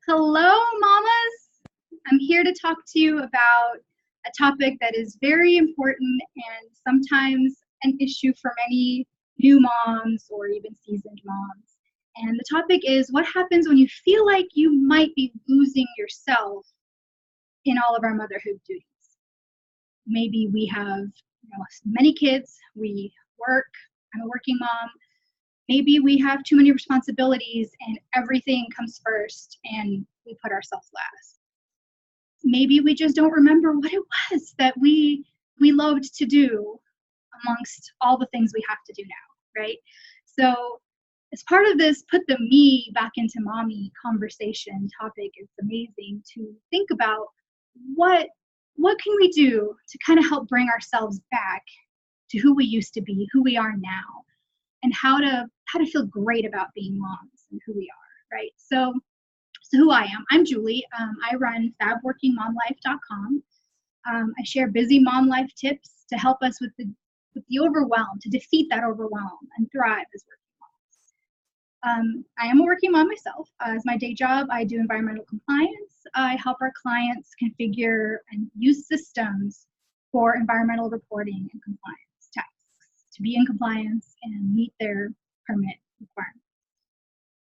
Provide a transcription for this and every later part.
Hello, mamas. I'm here to talk to you about a topic that is very important and sometimes an issue for many new moms or even seasoned moms. And the topic is what happens when you feel like you might be losing yourself in all of our motherhood duties. Maybe we have many kids, we work, I'm a working mom. Maybe we have too many responsibilities and everything comes first and we put ourselves last. Maybe we just don't remember what it was that we loved to do amongst all the things we have to do now, right? So as part of this put the me back into mommy conversation topic, it's amazing to think about what can we do to kind of help bring ourselves back to who we used to be, who we are now, and how to feel great about being moms and who we are, right? So who I am, I'm Julie. I run fabworkingmomlife.com. I share busy mom life tips to help us with the overwhelm, to defeat that overwhelm and thrive as working moms. I am a working mom myself. As my day job, I do environmental compliance. I help our clients configure and use systems for environmental reporting and compliance tasks to be in compliance and meet their permit requirements.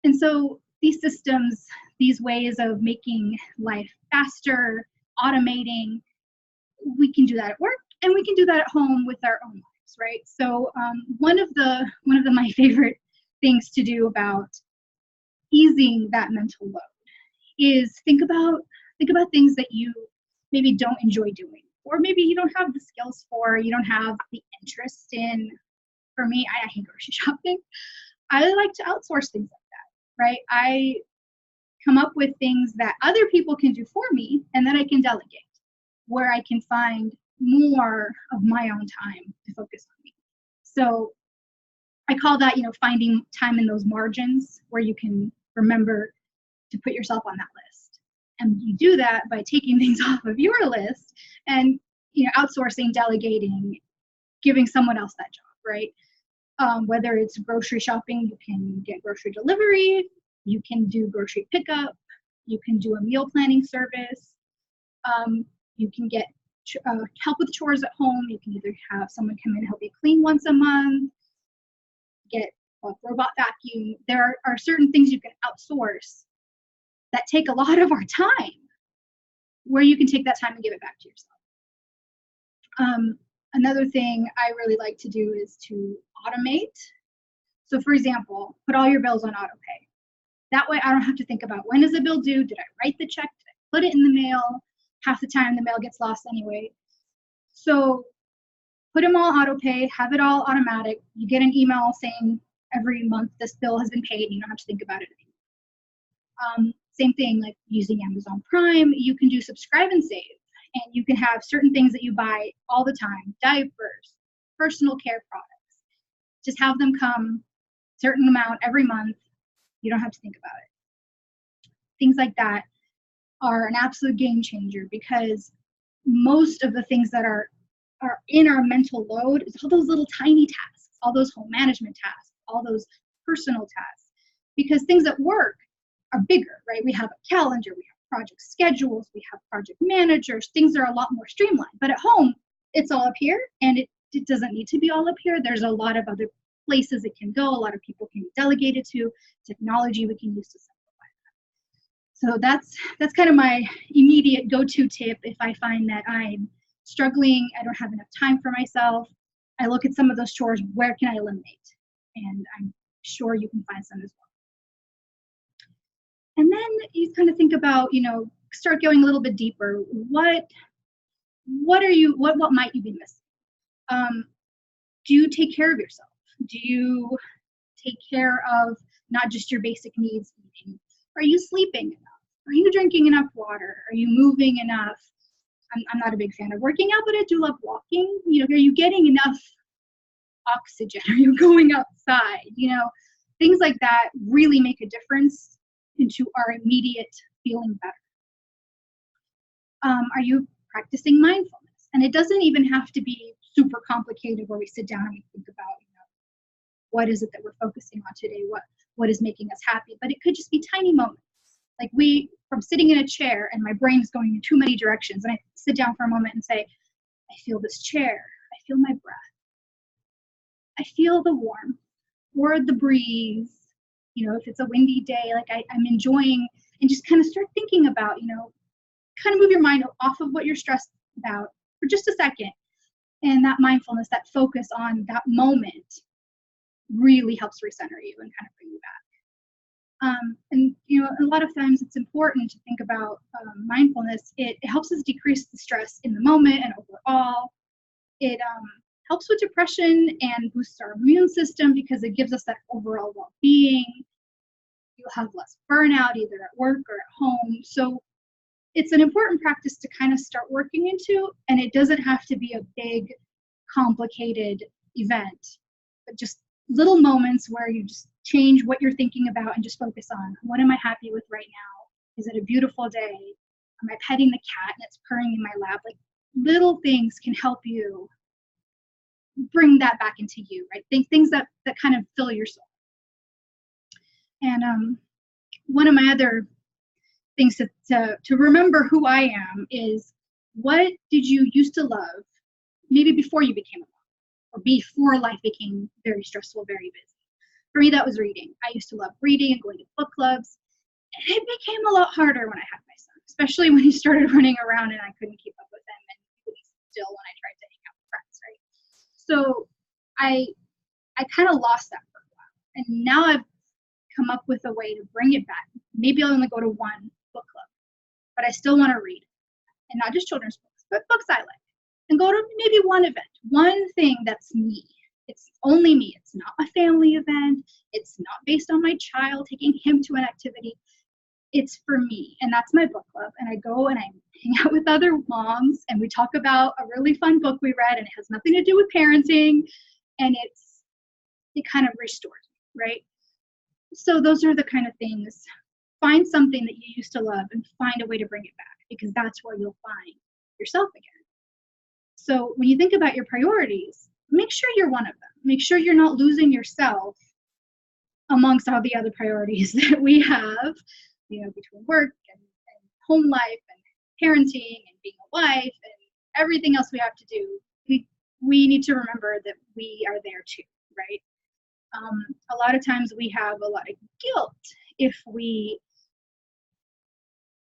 And so these systems, these ways of making life faster, automating, we can do that at work and we can do that at home with our own lives, right? So one of my favorite things to do about easing that mental load is think about things that you maybe don't enjoy doing, or maybe you don't have the skills for, you don't have the interest in. For me, I hate grocery shopping. I like to outsource things like that, right? I come up with things that other people can do for me and that I can delegate, where I can find more of my own time to focus on me. So I call that, finding time in those margins where you can remember to put yourself on that list. And you do that by taking things off of your list and, outsourcing, delegating, giving someone else that job, right? Whether it's grocery shopping, you can get grocery delivery, you can do grocery pickup, you can do a meal planning service, you can get help with chores at home, you can either have someone come in and help you clean once a month, get a robot vacuum. There are certain things you can outsource that take a lot of our time, where you can take that time and give it back to yourself. Another thing I really like to do is to automate. So for example, put all your bills on auto pay. That way I don't have to think about, when is the bill due? Did I write the check? Did I put it in the mail? Half the time the mail gets lost anyway. So put them all auto pay, have it all automatic. You get an email saying every month this bill has been paid. You don't have to think about it anymore. Same thing, like using Amazon Prime, you can do subscribe and save. And you can have certain things that you buy all the time, diapers, personal care products. Just have them come a certain amount every month. You don't have to think about it. Things like that are an absolute game changer, because most of the things that are in our mental load is all those little tiny tasks, all those home management tasks, all those personal tasks. Because things at work are bigger, right? We have a calendar, we have project schedules, we have project managers, things are a lot more streamlined. But at home, it's all up here, and it doesn't need to be all up here. There's a lot of other places it can go, a lot of people can be delegated to, technology we can use to simplify that. So that's kind of my immediate go-to tip if I find that I'm struggling, I don't have enough time for myself. I look at some of those chores, where can I eliminate? And I'm sure you can find some as well. And then you kind of think about, start going a little bit deeper. What might you be missing? Do you take care of yourself? Do you take care of not just your basic needs eating? Are you sleeping enough? Are you drinking enough water? Are you moving enough? I'm not a big fan of working out, but I do love walking. Are you getting enough oxygen? Are you going outside? Things like that really make a difference into our immediate feeling better. Are you practicing mindfulness? And it doesn't even have to be super complicated where we sit down and we think about, what is it that we're focusing on today? What is making us happy? But it could just be tiny moments. Like we from sitting in a chair and my brain is going in too many directions, and I sit down for a moment and say, I feel this chair, I feel my breath, I feel the warmth or the breeze. If it's a windy day, like I'm enjoying, and just kind of start thinking about, kind of move your mind off of what you're stressed about for just a second. And that mindfulness, that focus on that moment really helps recenter you and kind of bring you back. And a lot of times it's important to think about mindfulness. It helps us decrease the stress in the moment and overall. It helps with depression and boosts our immune system because it gives us that overall well-being. You'll have less burnout either at work or at home. So it's an important practice to kind of start working into, and it doesn't have to be a big, complicated event, but just little moments where you just change what you're thinking about and just focus on, what am I happy with right now? Is it a beautiful day? Am I petting the cat and it's purring in my lap? Like, little things can help you bring that back into you, right? Things that kind of fill your soul. And one of my other things to remember who I am is, what did you used to love maybe before you became a mom, or before life became very stressful, very busy? For me, that was reading. I used to love reading and going to book clubs. And it became a lot harder when I had my son, especially when he started running around and I couldn't keep up with him, and he would be still when I tried to hang out with friends, right? So I kind of lost that for a while. And now I've come up with a way to bring it back. Maybe I'll only go to one book club, but I still want to read. And not just children's books, but books I like. And go to maybe one event, one thing that's me. It's only me. It's not a family event. It's not based on my child, taking him to an activity. It's for me. And that's my book club. And I go and I hang out with other moms and we talk about a really fun book we read, and it has nothing to do with parenting. And it kind of restores me, right? So those are the kind of things. Find something that you used to love and find a way to bring it back, because that's where you'll find yourself again. So when you think about your priorities, make sure you're one of them. Make sure you're not losing yourself amongst all the other priorities that we have, between work and home life and parenting and being a wife and everything else we have to do. We need to remember that we are there too, right? A lot of times we have a lot of guilt if we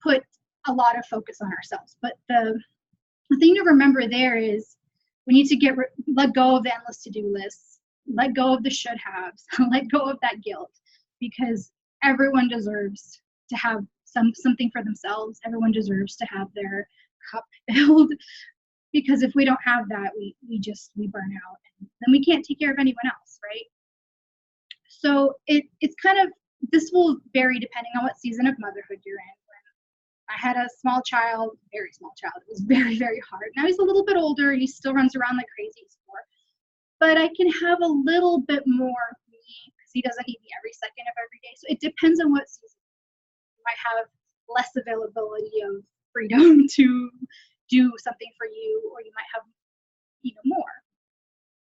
put a lot of focus on ourselves. But the thing to remember there is we need to let go of the endless to-do lists, let go of the should-haves, let go of that guilt, because everyone deserves to have something for themselves. Everyone deserves to have their cup filled, because if we don't have that, we burn out, and then we can't take care of anyone else, right? So it's kind of, this will vary depending on what season of motherhood you're in. I had a small child, very small child. It was very, very hard. Now he's a little bit older and he still runs around like crazy as before. But I can have a little bit more of me because he doesn't need me every second of every day. So it depends on what season. You might have less availability of freedom to do something for you, or you might have more.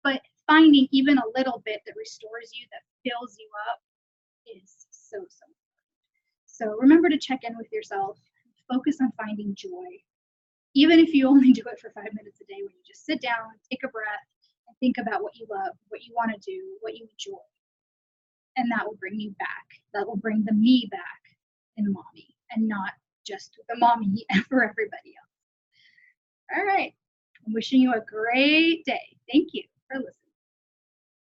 But finding even a little bit that restores you, that fills you up, is so, so important. So remember to check in with yourself. Focus on finding joy, even if you only do it for 5 minutes a day, when you just sit down, take a breath, and think about what you love, what you want to do, what you enjoy. And that will bring you back. That will bring the me back in mommy, and not just the mommy for everybody else. All right. I'm wishing you a great day. Thank you for listening.